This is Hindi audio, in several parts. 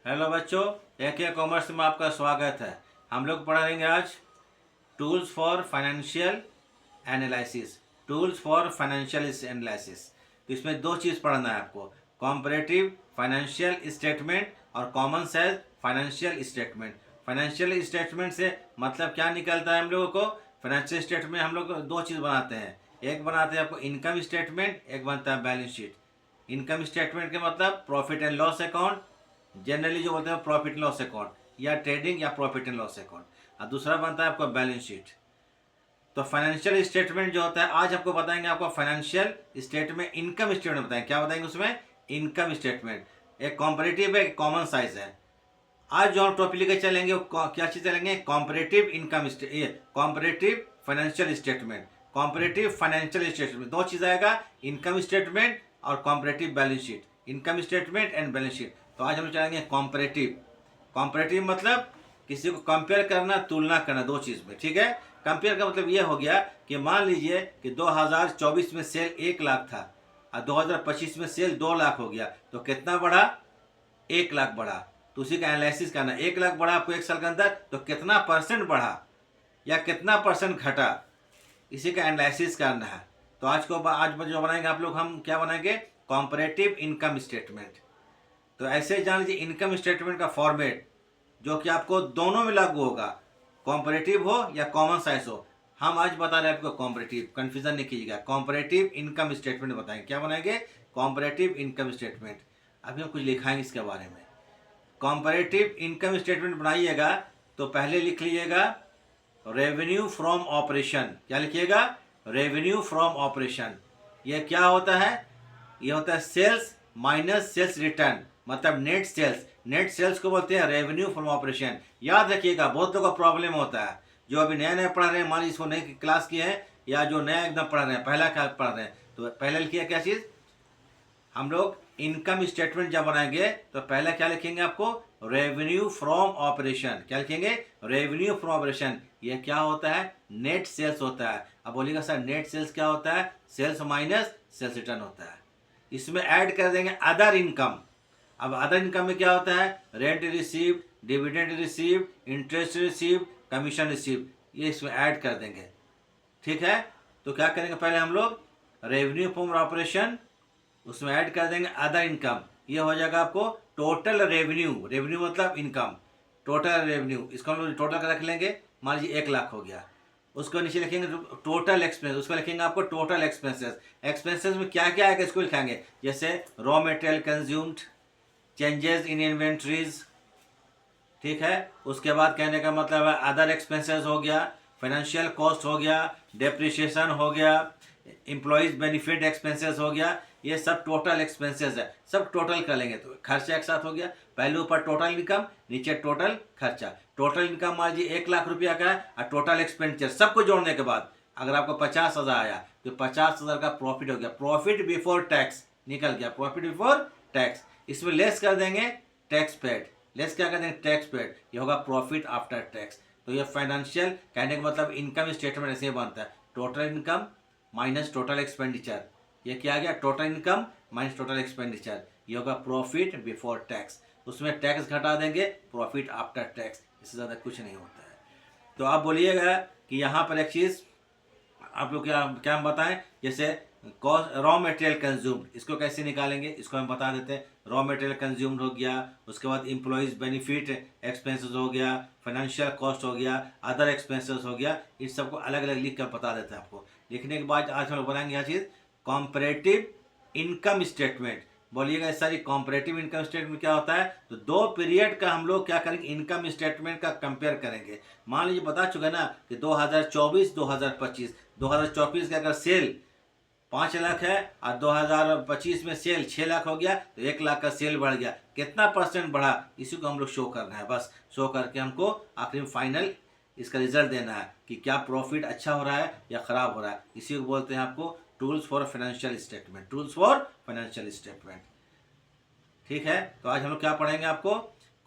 हेलो बच्चों, AK कॉमर्स में आपका स्वागत है। हम लोग पढ़ेंगे आज tools for financial analysis. Tools for financial analysis. तो इसमें दो चीज़ पढ़ना है आपको, कॉम्परेटिव फाइनेंशियल स्टेटमेंट और common size financial statement. Financial statement से मतलब क्या निकलता है हम लोगों को? फाइनेंशियल स्टेटमेंट हम लोग दो चीज़ बनाते हैं, एक बनाते हैं आपको इनकम स्टेटमेंट, एक बनता है बैलेंस शीट। इनकम स्टेटमेंट के मतलब profit and loss account, generally जो बोलते हैं प्रॉफिट लॉस अकाउंट या ट्रेडिंग या प्रॉफिट एंड लॉस अकाउंट, और दूसरा बनता है आपका बैलेंस शीट। तो फाइनेंशियल स्टेटमेंट जो होता है, आज आपको बताएंगे आपको फाइनेंशियल स्टेटमेंट, इनकम स्टेटमेंट बताएंगे। क्या बताएंगे उसमें? Income statement. एक कॉम्परेटिव है, एक कॉमन साइज है। आज जो हम टॉपिक लेके चलेंगे वो क्या चीज चलेंगे? कॉम्परेटिव इनकम ये comparative financial statement. Comparative financial statement दो चीज आएगा, इनकम स्टेटमेंट और comparative balance sheet. Income statement and balance sheet. तो आज हम चलेंगे कॉम्परेटिव। कॉम्परेटिव मतलब किसी को कंपेयर करना, तुलना करना दो चीज में, ठीक है। कंपेयर का मतलब ये हो गया कि मान लीजिए कि 2024 में सेल 1 लाख था और 2025 में सेल 2 लाख हो गया, तो कितना बढ़ा? 1 लाख बढ़ा। तो उसी का एनालिसिस करना, 1 लाख बढ़ा आपको एक साल के अंदर, तो कितना परसेंट बढ़ा या कितना परसेंट घटा, इसी का एनालिसिस करना है। तो आज जो बनाएंगे आप लोग, हम क्या बनाएंगे? Comparative income statement. तो ऐसे जान लीजिए इनकम स्टेटमेंट का फॉर्मेट जो कि आपको दोनों में लागू होगा, कॉम्परेटिव हो या कॉमन साइज हो। हम आज बता रहे हैं आपको कॉम्परेटिव, कंफ्यूजन नहीं कीजिएगा। कॉम्परेटिव इनकम स्टेटमेंट बताएंगे, क्या बनाएंगे? Comparative income statement. अभी हम कुछ लिखाएंगे इसके बारे में। कॉम्परेटिव इनकम स्टेटमेंट बनाइएगा तो पहले लिख लीजिएगा रेवेन्यू फ्रॉम ऑपरेशन। क्या लिखिएगा? Revenue from operation. ये क्या होता है? ये होता है सेल्स माइनस सेल्स रिटर्न, मतलब नेट सेल्स। नेट सेल्स को बोलते हैं रेवेन्यू फ्रॉम ऑपरेशन। याद रखिएगा, बहुत लोगों का प्रॉब्लम होता है, जो अभी नए नए पढ़ रहे हैं, मान लीजिए इसको नई क्लास की है या जो नया एकदम पढ़ रहे हैं, पहला क्लास पढ़ रहे हैं, तो पहले लिखिए क्या चीज़? हम लोग इनकम स्टेटमेंट जब बनाएंगे तो पहले क्या लिखेंगे आपको? Revenue from operation. क्या लिखेंगे? Revenue from operation. ये क्या होता है? नेट सेल्स होता है। अब बोलिएगा सर नेट सेल्स क्या होता है? सेल्स माइनस सेल्स रिटर्न होता है। इसमें ऐड कर देंगे अदर इनकम। अब अदर इनकम में क्या होता है? Rent receive, dividend receive, interest receive, commission receive, ये इसमें ऐड कर देंगे, ठीक है। तो क्या करेंगे? पहले हम लोग रेवेन्यू फ्रॉम ऑपरेशन, उसमें ऐड कर देंगे अदर इनकम। ये हो जाएगा आपको टोटल रेवेन्यू। रेवेन्यू मतलब इनकम, टोटल रेवेन्यू। इसको हम लोग टोटल का रख लेंगे, मान लीजिए 1 लाख हो गया। उसको नीचे लिखेंगे टोटल एक्सपेंस, उसको लिखेंगे आपको टोटल एक्सपेंसेस। एक्सपेंसेस में क्या क्या आएगा इसको लिखेंगे, जैसे raw material consumed, changes in inventories, ठीक है। उसके बाद कहने का मतलब है अदर एक्सपेंसेस हो गया, फाइनेंशियल कॉस्ट हो गया, डेप्रिसिएशन हो गया, एम्प्लॉयज बेनिफिट एक्सपेंसेस हो गया। ये सब टोटल एक्सपेंसेस है, सब टोटल कर लेंगे तो खर्चा एक साथ हो गया। पहले ऊपर टोटल इनकम, नीचे टोटल खर्चा। टोटल इनकम मान लीजिए 1 लाख रुपया का है और टोटल एक्सपेंडिचर सबको जोड़ने के बाद अगर आपको 50,000 आया तो 50,000 का प्रॉफिट हो गया। प्रॉफिट बिफोर टैक्स निकल गया, प्रॉफिट बिफोर टैक्स। इसमें लेस कर देंगे टैक्स पेड, लेस क्या कर देंगे? Tax paid. ये होगा प्रॉफिट आफ्टर टैक्स। तो ये फाइनेंशियल कहने का मतलब इनकम स्टेटमेंट ऐसे बनता है, total income minus total expenditure. ये क्या आ गया? Total income minus total expenditure. ये होगा प्रॉफिट बिफोर टैक्स। उसमें टैक्स घटा देंगे, प्रॉफिट आफ्टर टैक्स। इससे ज़्यादा कुछ नहीं होता है। तो आप बोलिएगा कि यहाँ पर एक चीज़ आप लोग क्या क्या हम बताएं, जैसे कॉस्ट रॉ मटेरियल कंज्यूम्ड, इसको कैसे निकालेंगे इसको हम बता देते हैं। रॉ मटेरियल कंज्यूम्ड हो गया, उसके बाद एम्प्लॉयज़ बेनिफिट एक्सपेंसेस हो गया, फाइनेंशियल कॉस्ट हो गया, अदर एक्सपेंसेस हो गया। इन सबको अलग अलग लिख कर बता देते हैं आपको। लिखने के बाद आज हम लोग बनाएंगे यह चीज़ कॉम्परेटिव इनकम स्टेटमेंट। बोलिएगा इस सारी कॉम्परेटिव इनकम स्टेटमेंट क्या होता है? तो दो पीरियड का हम लोग क्या करेंगे? इनकम स्टेटमेंट का कंपेयर करेंगे। मान लीजिए बता चुके ना कि 2024 2025, 2024 का अगर सेल 5 लाख है और 2025 में सेल 6 लाख हो गया, तो 1 लाख का सेल बढ़ गया। कितना परसेंट बढ़ा, इसी को हम लोग शो करना है। बस शो करके हमको आखिर में फाइनल इसका रिजल्ट देना है कि क्या प्रॉफिट अच्छा हो रहा है या ख़राब हो रहा है। इसी को बोलते हैं आपको tools for financial statement, tools for financial statement, ठीक है। तो आज हम लोग क्या पढ़ेंगे? आपको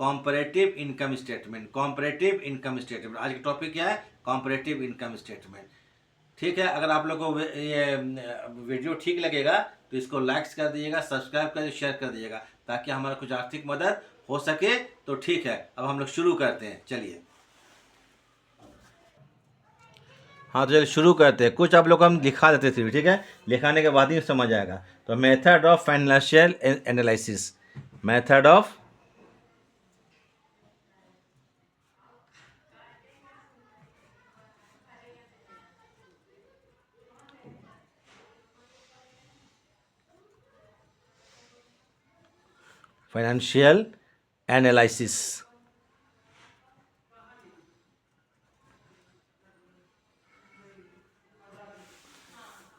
comparative income statement. Comparative income statement आज का टॉपिक क्या है? कॉम्परेटिव इनकम स्टेटमेंट, ठीक है। अगर आप लोग को ये वीडियो ठीक लगेगा तो इसको लाइक्स कर दीजिएगा, सब्सक्राइब कर शेयर कर दीजिएगा, ताकि हमारा कुछ आर्थिक मदद हो सके। तो ठीक है, अब हम लोग शुरू करते हैं, चलिए। हाँ, तो चलिए शुरू करते हैं। कुछ आप लोग हम लिखा देते थे, ठीक है, लिखाने के बाद ही समझ आएगा। तो method of financial analysis, method of financial analysis,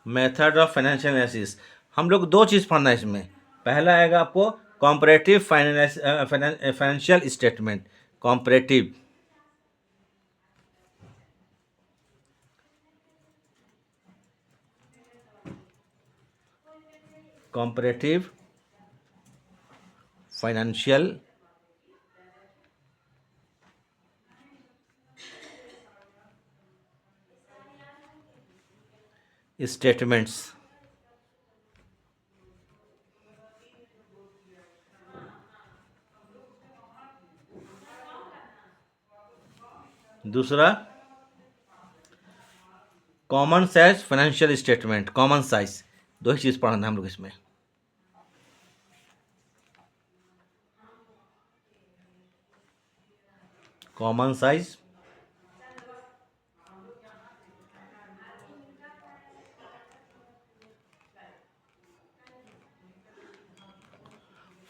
method of financial analysis. हम लोग दो चीज़ पढ़ना है इसमें। पहला आएगा आपको comparative financial statement, comparative comparative financial statements. दूसरा common size financial statement, common size. दो ही चीज़ पढ़ना है हम लोग इसमें। Common size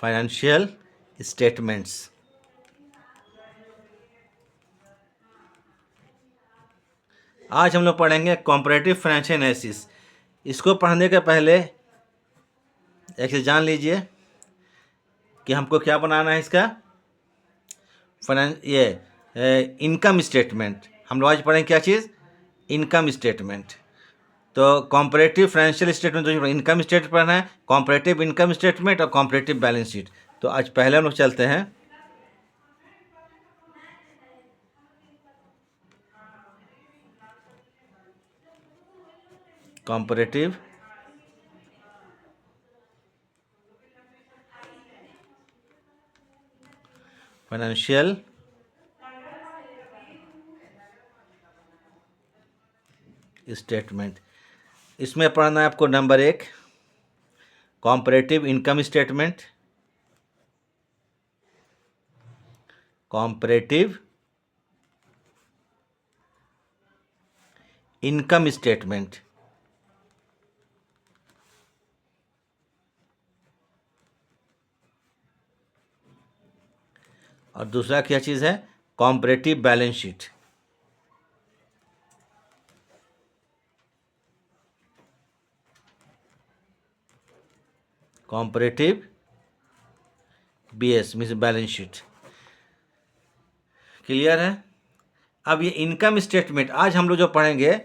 financial statements. आज हम लोग पढ़ेंगे कॉम्परेटिव फाइनेंशियल एनालिसिस। इसको पढ़ने के पहले एक चीज़ जान लीजिए कि हमको क्या बनाना है इसका इनकम स्टेटमेंट। हम लोग आज पढ़ेंगे क्या चीज़, इनकम स्टेटमेंट। तो कॉम्परेटिव फाइनेंशियल स्टेटमेंट जो इनकम स्टेटमेंट पढ़ना है, कॉम्परेटिव इनकम स्टेटमेंट और कॉम्परेटिव बैलेंस शीट। तो आज पहले हम लोग चलते हैं कॉम्परेटिव फाइनेंशियल स्टेटमेंट। इसमें पढ़ना है आपको number 1 comparative income statement, comparative income statement. और दूसरा क्या चीज़ है, comparative balance sheet. Comparative BS means balance sheet. Clear है। अब ये इनकम स्टेटमेंट आज हम लोग जो पढ़ेंगे,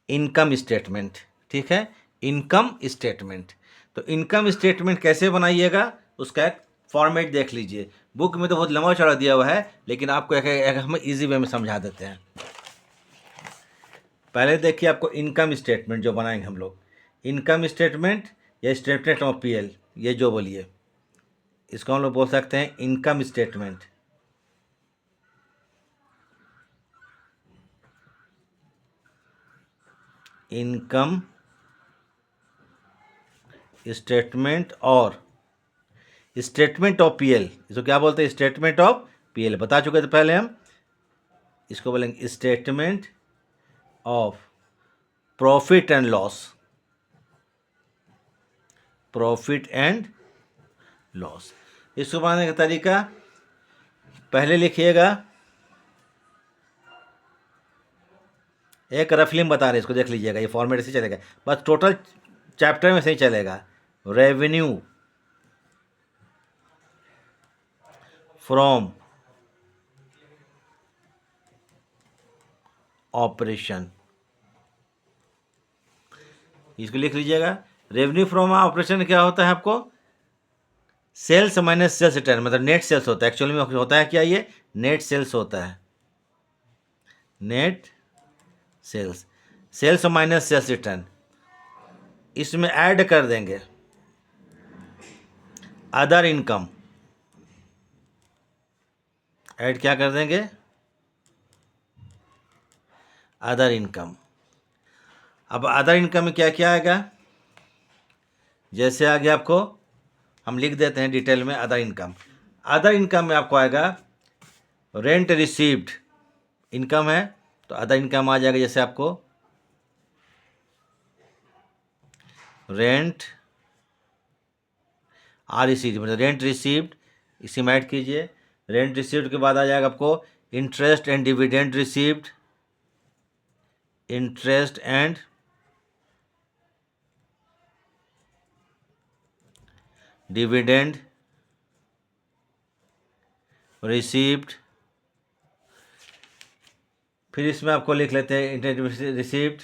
इनकम स्टेटमेंट, ठीक है, इनकम स्टेटमेंट। तो इनकम स्टेटमेंट कैसे बनाइएगा उसका एक फॉर्मेट देख लीजिए। बुक में तो बहुत लंबा चौड़ा दिया हुआ है, लेकिन आपको एक हम इजी वे में समझा देते हैं। पहले देखिए, आपको इनकम स्टेटमेंट जो बनाएंगे हम लोग, इनकम स्टेटमेंट या स्टेटमेंट ऑफ पीएल, ये जो बोलिए, इसको हम लोग बोल सकते हैं इनकम स्टेटमेंट। इनकम स्टेटमेंट और स्टेटमेंट ऑफ पीएल, इसको क्या बोलते हैं, स्टेटमेंट ऑफ पीएल बता चुके थे पहले हम। इसको बोलेंगे statement of profit and loss, profit and loss. इसको बनाने का तरीका पहले लिखिएगा, एक रफली में बता रहे, इसको देख लीजिएगा, ये फॉर्मेट से चलेगा, बस टोटल चैप्टर में से ही चलेगा। रेवेन्यू फ्रॉम ऑपरेशन, इसको लिख लीजिएगा। रेवेन्यू फ्रॉम ऑपरेशन क्या होता है आपको, सेल्स माइनस सेल्स रिटर्न, मतलब नेट सेल्स होता है। एक्चुअली में होता है क्या, ये नेट सेल्स होता है, net sales, sales minus sales return. इसमें ऐड कर देंगे अदर इनकम, ऐड क्या कर देंगे, अदर इनकम। अब अदर इनकम में क्या क्या आएगा, जैसे आगे आपको हम लिख देते हैं डिटेल में अदर इनकम। अदर इनकम में आपको आएगा रेंट रिसीव्ड, इनकम है तो अदर इनकम आ जाएगा। जैसे आपको रेंट आर रिसीव्ड मतलब रेंट रिसीव्ड, इसी में ऐड कीजिए। रेंट रिसीव्ड के बाद आ जाएगा आपको interest and dividend received, interest and dividend received. फिर इसमें आपको लिख लेते हैं interest received,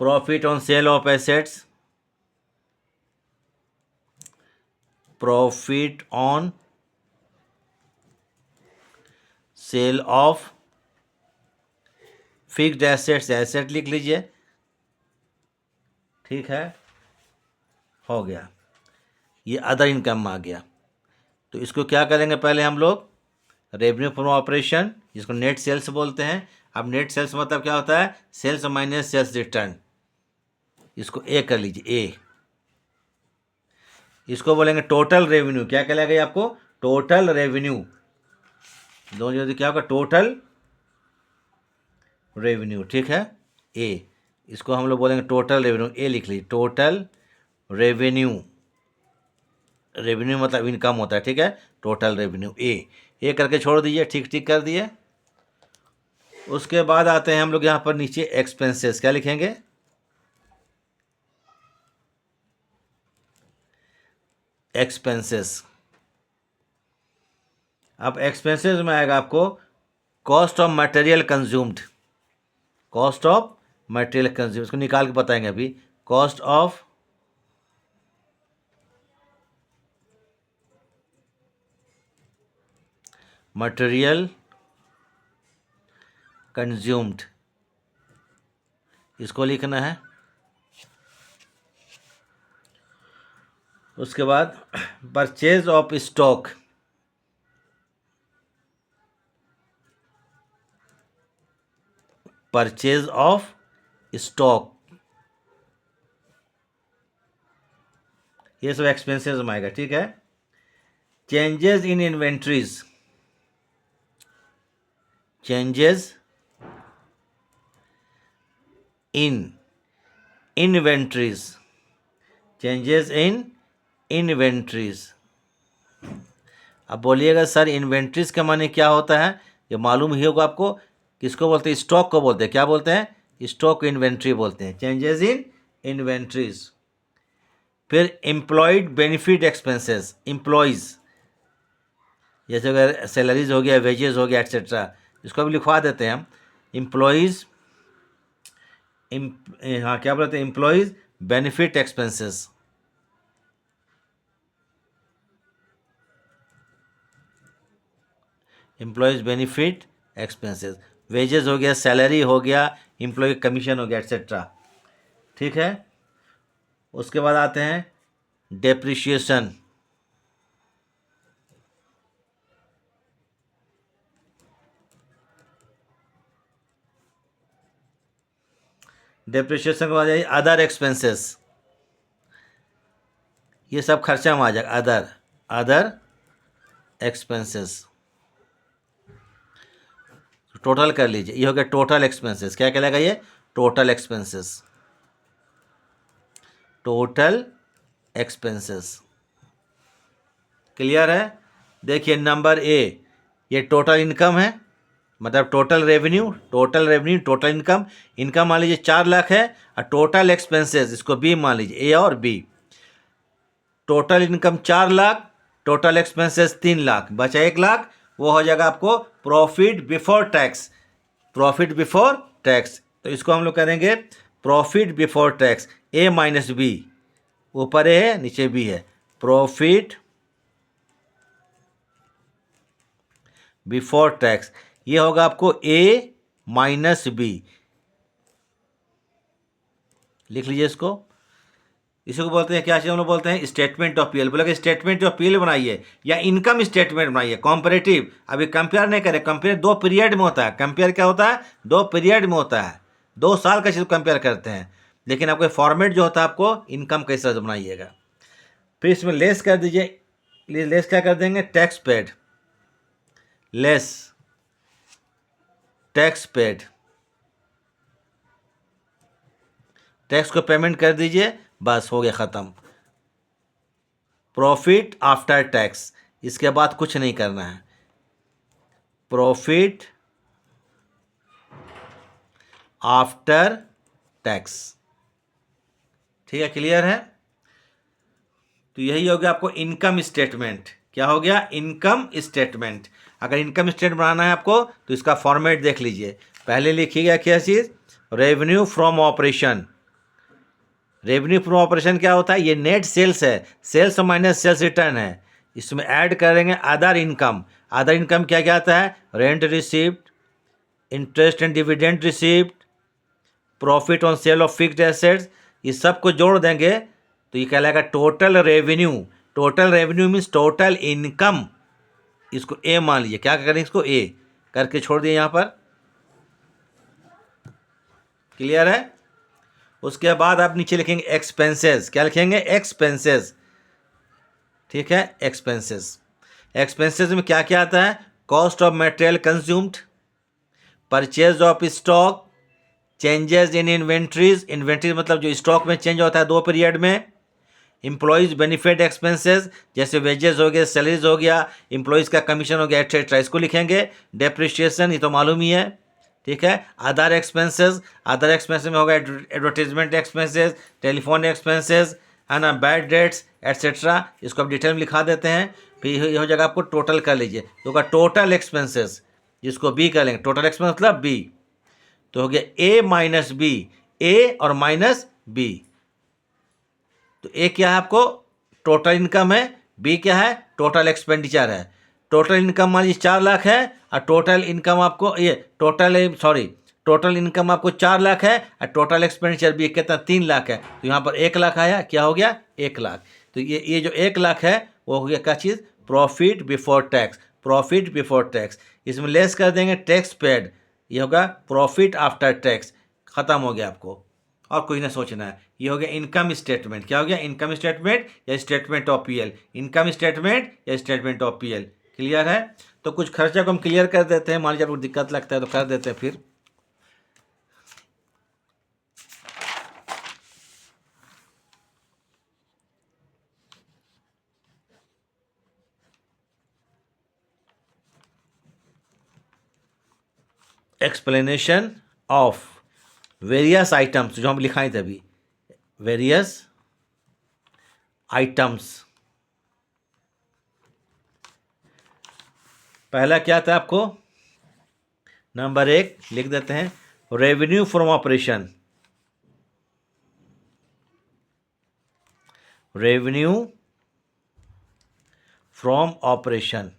profit on sale of assets, profit on sale of fixed assets, asset लिख लीजिए, ठीक है, हो गया। ये अदर इनकम आ गया। तो इसको क्या करेंगे, पहले हम लोग रेवेन्यू फ्रॉम ऑपरेशन, जिसको नेट सेल्स बोलते हैं। अब नेट सेल्स मतलब क्या होता है, सेल्स माइनस सेल्स रिटर्न। इसको ए कर लीजिए, ए। इसको बोलेंगे टोटल रेवेन्यू, क्या कहलाएगा ये आपको, टोटल रेवेन्यू। दोनों जल्दी क्या होगा, टोटल रेवेन्यू, ठीक है, ए। इसको हम लोग बोलेंगे टोटल रेवेन्यू, ए लिख लीजिए, टोटल रेवेन्यू। रेवेन्यू मतलब इनकम होता है, ठीक है, टोटल रेवेन्यू, ए करके छोड़ दीजिए, ठीक ठीक कर दिए। उसके बाद आते हैं हम लोग यहाँ पर नीचे एक्सपेंसेस, क्या लिखेंगे, एक्सपेंसेस। अब एक्सपेंसेस में आएगा आपको cost of material consumed, cost of material consume, इसको निकाल के बताएंगे अभी। कॉस्ट ऑफ मटेरियल कंज्यूम्ड, इसको लिखना है। उसके बाद purchase of stock, purchase of stock, ये सब एक्सपेंसेस में आएगा, ठीक है। Changes in inventories, changes in inventories, changes in inventories. अब बोलिएगा सर इन्वेंट्रीज का माने क्या होता है, ये मालूम ही होगा आपको। किसको बोलते हैं, स्टॉक को बोलते हैं, क्या बोलते हैं, स्टॉक इन्वेंट्री बोलते हैं, चेंजेस इन इन्वेंट्रीज। फिर एम्प्लॉयड बेनिफिट एक्सपेंसेस, एम्प्लॉयज़, जैसे अगर सैलरीज हो गया, वेजेस हो गया, एक्सेट्रा, इसको भी लिखवा देते हैं हम। एम्प्लॉयज़, हाँ क्या बोलते हैं, employees benefit expenses, employees benefit expenses. Wages हो गया, सैलरी हो गया, एम्प्लॉय कमीशन हो गया, एक्सेट्रा, ठीक है। उसके बाद आते हैं डेप्रिशिएशन, डेप्रिशिएशन के बाद आइए अदर एक्सपेंसेस, ये सब खर्चा में आ जाएगा, अदर, अदर एक्सपेंसेस। टोटल कर लीजिए, ये हो गया टोटल एक्सपेंसेस, क्या कहलाएगा ये, total expenses, total expenses. Clear है। देखिए नंबर ए, ये टोटल इनकम है, मतलब total revenue, total revenue, total income. Income मान लीजिए 4 लाख है, और टोटल एक्सपेंसेस इसको बी मान लीजिए, ए और B. Total income 4 lakh, total expenses 3 lakh, बचा 1 लाख, वो हो जाएगा आपको profit before tax, profit before tax. तो इसको हम लोग करेंगे profit before tax, A minus B, ऊपर ए है नीचे बी है, प्रॉफिट बिफोर टैक्स, ये होगा आपको ए माइनस बी, लिख लीजिए इसको। इसी को बोलते हैं क्या चीज़ हम लोग बोलते हैं स्टेटमेंट ऑफ पीएल। बोला कि स्टेटमेंट ऑफ पीएल बनाइए या इनकम स्टेटमेंट बनाइए। कॉम्परेटिव अभी कंपेयर नहीं करें, कंपेयर 2 पीरियड में होता है। कंपेयर क्या होता है? 2 पीरियड में होता है, 2 साल का चीज़ कंपेयर करते हैं। लेकिन आपको फॉर्मेट जो होता है, आपको इनकम कैसे बनाइएगा। फिर इसमें लेस कर दीजिए। लेस क्या कर देंगे? Tax paid, less tax paid, tax को पेमेंट कर दीजिए, बस हो गया ख़त्म। प्रॉफिट आफ्टर टैक्स, इसके बाद कुछ नहीं करना है। प्रॉफिट आफ्टर टैक्स, ठीक है, क्लियर है। तो यही हो गया आपको इनकम स्टेटमेंट। क्या हो गया? Income statement. अगर इनकम स्टेटमेंट बनाना है आपको तो इसका फॉर्मेट देख लीजिए। पहले लिखिएगा क्या चीज़? Revenue from operation. Revenue from operation क्या होता है? ये नेट सेल्स है, सेल्स माइनस सेल्स रिटर्न है। इसमें ऐड करेंगे अदर इनकम। अदर इनकम क्या क्या आता है? Rent received, interest and dividend received, profit on sale of fixed assets. ये सब को जोड़ देंगे तो ये कहलाएगा total revenue. Total revenue means total income. इसको ए मान लीजिए। क्या करें? इसको ए करके छोड़ दिए यहाँ पर। क्लियर है। उसके बाद आप नीचे लिखेंगे एक्सपेंसेस। क्या लिखेंगे? एक्सपेंसेस, ठीक है, एक्सपेंसेस। एक्सपेंसेस में क्या क्या आता है? Cost of material consumed, purchase of stock, changes in inventories. Inventories मतलब जो स्टॉक में चेंज होता है 2 पीरियड में। एम्प्लॉयज़ बेनिफिट एक्सपेंसेस, जैसे वेजेस हो गए, सैलरीज हो गया, एम्प्लॉयज़ का कमीशन हो गया, एक्सेट्रा, इसको लिखेंगे। डेप्रिशिएशन, ये तो मालूम ही है, ठीक है। अदर एक्सपेंसेस, अदर एक्सपेंसेस में होगा एडवर्टीजमेंट एक्सपेंसेस, टेलीफोन एक्सपेंसेस, है ना, बैड डेट्स एक्सेट्रा। इसको आप डिटेल में लिखा देते हैं। फिर ये हो जाएगा, आपको टोटल कर लीजिए तो होगा टोटल एक्सपेंसेस, जिसको बी कर लेंगे। टोटल एक्सपेंस मतलब बी, तो हो गया ए माइनस बी, ए और माइनस बी। तो ए क्या है? आपको टोटल इनकम है। बी क्या है? टोटल एक्सपेंडिचर है। टोटल इनकम मान लीजिए 4 लाख है, और टोटल इनकम आपको ये टोटल इनकम आपको 4 लाख है, और टोटल एक्सपेंडिचर भी कितना? 3 लाख है। तो यहाँ पर 1 लाख आया। क्या हो गया? 1 लाख। तो ये जो 1 लाख है वो हो गया क्या चीज़? Profit before tax. Profit before tax. इसमें लेस कर देंगे टैक्स पेड, ये होगा प्रॉफिट आफ्टर टैक्स। ख़त्म हो गया आपको, और कुछ ना सोचना है। ये हो गया इनकम स्टेटमेंट। क्या हो गया? इनकम स्टेटमेंट या statement of PL. Income statement या स्टेटमेंट ऑफ पीएल। क्लियर है। तो कुछ खर्चा को हम क्लियर कर देते हैं। मान लीजिए आपको दिक्कत लगता है तो कर देते हैं। फिर एक्सप्लेनेशन ऑफ वेरियस आइटम्स, जो हम लिखाए थे अभी, वेरियस आइटम्स। पहला क्या था आपको? नंबर 1 लिख देते हैं, revenue from operation. Revenue from operation,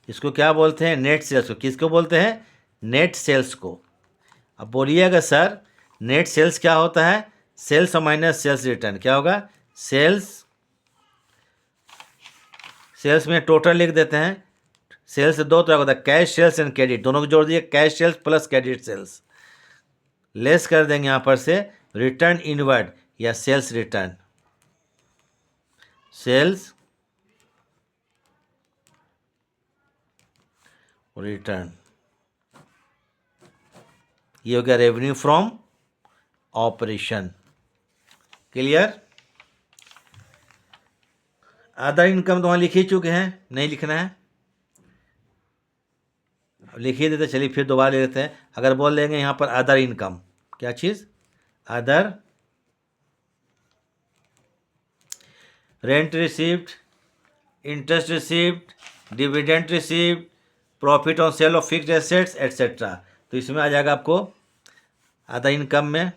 इसको क्या बोलते हैं? नेट सेल्स को। किसको बोलते हैं? नेट सेल्स को। अब बोलिएगा सर नेट सेल्स क्या होता है? Sales minus sales return. क्या होगा? सेल्स, सेल्स में टोटल लिख देते हैं। सेल्स 2 तरह का होता है, कैश सेल्स एंड क्रेडिट, दोनों को जोड़ दिए, cash sales plus credit sales. Less कर देंगे यहाँ पर से रिटर्न इनवर्ड या सेल्स रिटर्न। सेल्स रिटर्न, ये हो गया revenue from operation. Clear. Other income तो वहाँ लिख ही चुके हैं, नहीं लिखना है। लिख ही देते, चलिए फिर दोबारा ले लेते हैं। अगर बोल देंगे यहाँ पर अदर इनकम, क्या चीज़? Other, rent received, interest received, dividend received, profit on sale of fixed assets etcetera. तो इसमें आ जाएगा आपको अदर इनकम में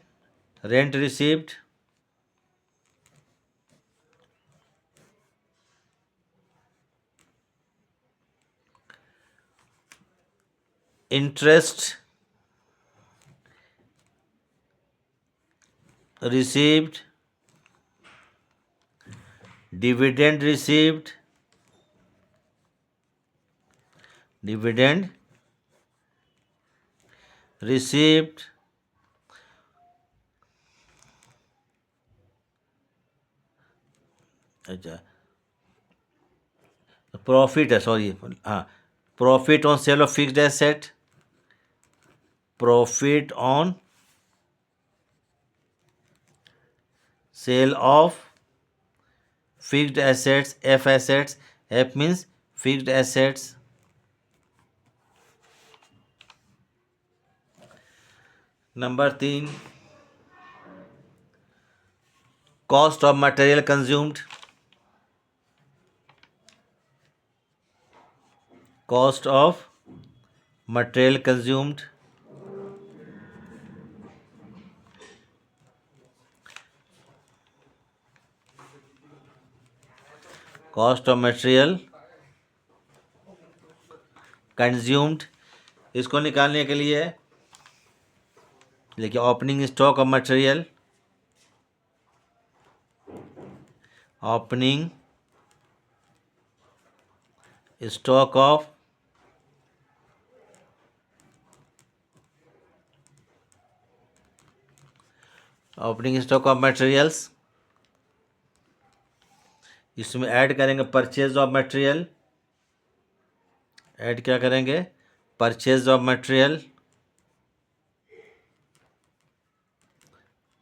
rent received, interest received, dividend received, dividend received, अच्छा प्रॉफिट है, सॉरी, हाँ, profit on sale of fixed asset, profit on sale of fixed assets, F assets, F means fixed assets. Number 3, cost of material consumed, cost of material consumed, cost of material consumed. इसको निकालने के लिए देखिए, opening stock of material, opening stock of materials, इसमें ऐड करेंगे परचेज ऑफ मटेरियल, ऐड क्या करेंगे, purchase of material,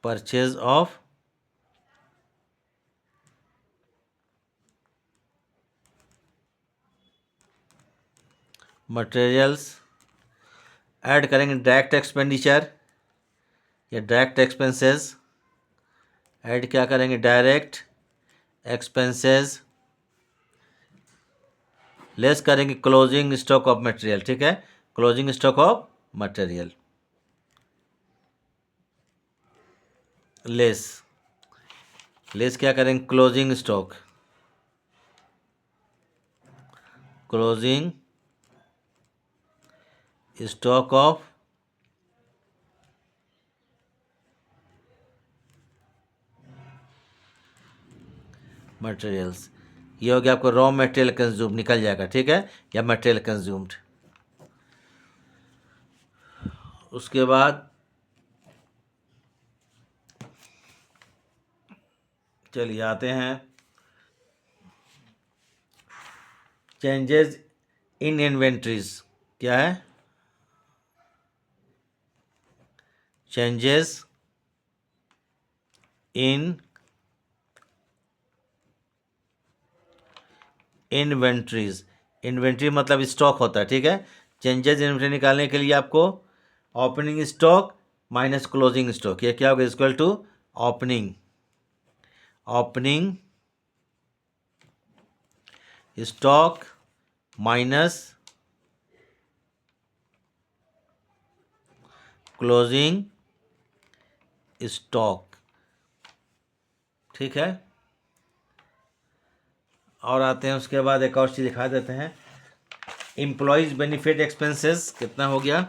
purchase of materials, add करेंगे डायरेक्ट एक्सपेंडिचर या डायरेक्ट एक्सपेंसेस, ऐड क्या करेंगे, डायरेक्ट एक्सपेंसेस, लेस करेंगे क्लोजिंग स्टॉक ऑफ मटेरियल, ठीक है, closing stock of material, less, less क्या करेंगे, closing stock, closing stock of materials. ये हो गया आपको रॉ मटेरियल कंज्यूम, निकल जाएगा, ठीक है, या मटेरियल कंज्यूम्ड। उसके बाद चलिए आते हैं चेंजेस इन इन्वेंट्रीज। क्या है, चेंजेस इन इन्वेंट्रीज, इन्वेंट्री मतलब स्टॉक होता है, ठीक है। चेंजेस इन्वेंट्री निकालने के लिए आपको opening stock minus closing stock, ये क्या होगा, equal to opening, opening stock minus closing stock, ठीक है। और आते हैं उसके बाद एक और चीज़ दिखा देते हैं, एम्प्लॉयज़ बेनिफिट एक्सपेंसेस, कितना हो गया,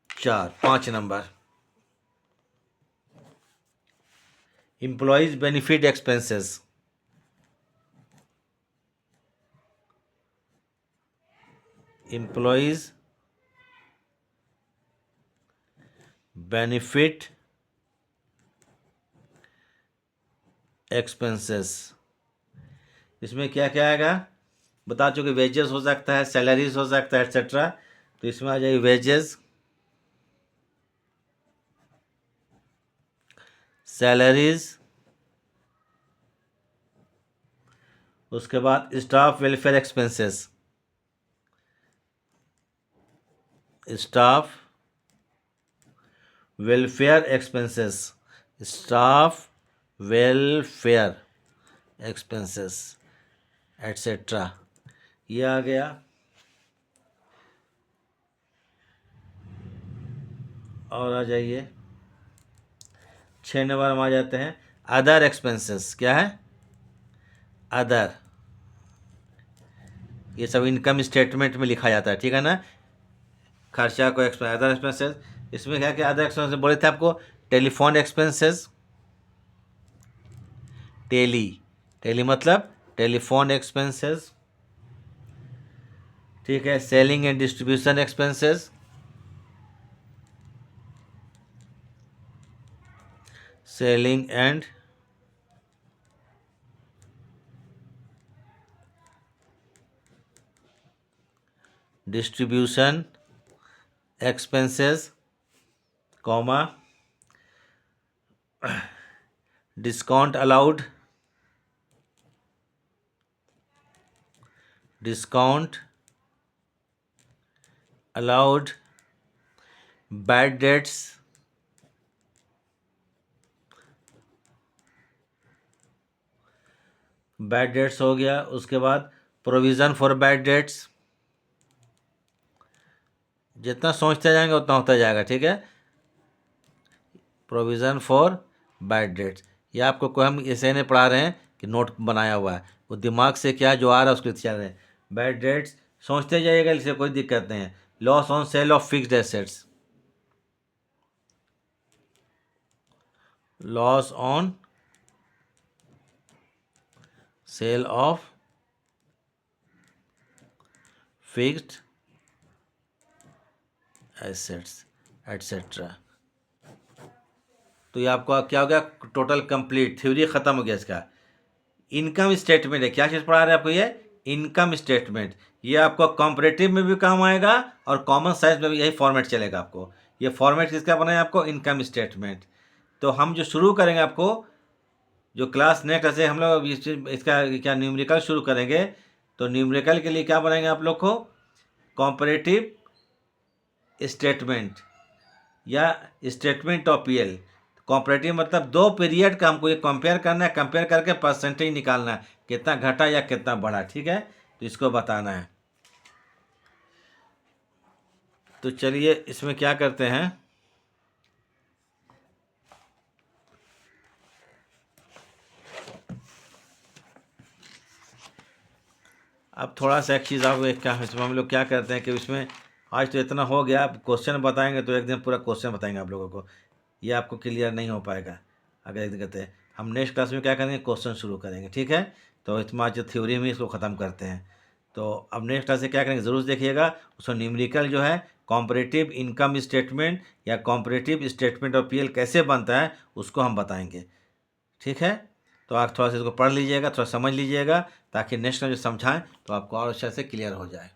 4, 5 number, employees benefit expenses, employees benefit expenses, इसमें क्या क्या आएगा, बता चुके, वेजेस हो सकता है, सैलरीज हो सकता है, एट्सेट्रा। तो इसमें आ जाएगी वेजेस, सैलरीज, उसके बाद staff welfare expenses, staff welfare expenses, staff welfare expenses etcetera, ये आ गया। और आ जाइए 6 नंबर में आ जाते हैं अदर एक्सपेंसेस। क्या है, अदर, ये सब इनकम स्टेटमेंट में लिखा जाता है, ठीक है ना, खर्चा को अदर एक्सपेंसेस। इसमें क्या क्या अदर एक्सपेंसेस बोले थे आपको, टेलीफोन एक्सपेंसेस, टेली मतलब टेलीफोन एक्सपेंसेस, ठीक है। Selling and distribution expenses, selling and distribution expenses, comma, discount allowed, discount allowed, bad debts, bad debts हो गया। उसके बाद प्रोविज़न फॉर बैड डेट्स, जितना सोचते जाएंगे उतना होता जाएगा, ठीक है। प्रोविज़न फॉर बैड डेट्स, ये आपको कोई हम ऐसे नहीं पढ़ा रहे हैं कि नोट बनाया हुआ है, वो दिमाग से क्या जो आ रहा है उसको चल रहे हैं। बैड डेट्स सोचते जाइएगा, इससे कोई दिक्कत नहीं है। Loss on sale of fixed assets, loss on sale of fixed assets etcetera. तो ये आपका क्या हो गया, टोटल कंप्लीट थ्योरी खत्म हो गया इसका। इनकम स्टेटमेंट है, क्या चीज़ पढ़ा रहे हैं आपको, ये इनकम स्टेटमेंट। ये आपको कॉम्परेटिव में भी काम आएगा और कॉमन साइंस में भी यही फॉर्मेट चलेगा आपको। ये फॉर्मेट किसका बनाया आपको, इनकम स्टेटमेंट। तो हम जो शुरू करेंगे आपको, जो क्लास नेक्स्ट से हम लोग इसका क्या न्यूमेरिकल शुरू करेंगे, तो न्यूमेरिकल के लिए क्या बनाएंगे आप लोग को, कॉम्परेटिव स्टेटमेंट या स्टेटमेंट ऑफ पीएल। कॉम्परेटिव मतलब 2 पीरियड का हमको ये कंपेयर करना है, कंपेयर करके परसेंटेज निकालना है, कितना घटा या कितना बढ़ा, ठीक है। तो इसको बताना है। तो चलिए इसमें क्या करते हैं, अब थोड़ा सा एक चीज़ आप क्या इसमें हम लोग क्या करते हैं कि इसमें आज तो इतना हो गया, अब क्वेश्चन बताएंगे तो एक दिन पूरा क्वेश्चन बताएंगे आप लोगों को, ये आपको क्लियर नहीं हो पाएगा अगर एक दिन कहते हैं। हम नेक्स्ट क्लास में क्या करेंगे, क्वेश्चन शुरू करेंगे, ठीक है। तो इसमें आज जो थ्योरी में इसको ख़त्म करते हैं। तो अब नेक्स्ट क्लास से क्या करेंगे ज़रूर देखिएगा, उसमें न्यूमेरिकल जो है कॉम्परेटिव इनकम स्टेटमेंट या कॉम्परेटिव स्टेटमेंट ऑफ पीएल कैसे बनता है उसको हम बताएंगे, ठीक है। तो आप थोड़ा सा इसको पढ़ लीजिएगा, थोड़ा समझ लीजिएगा, ताकि नेक्स्ट टाइम जो समझाएं तो आपको और अच्छे से क्लियर हो जाए।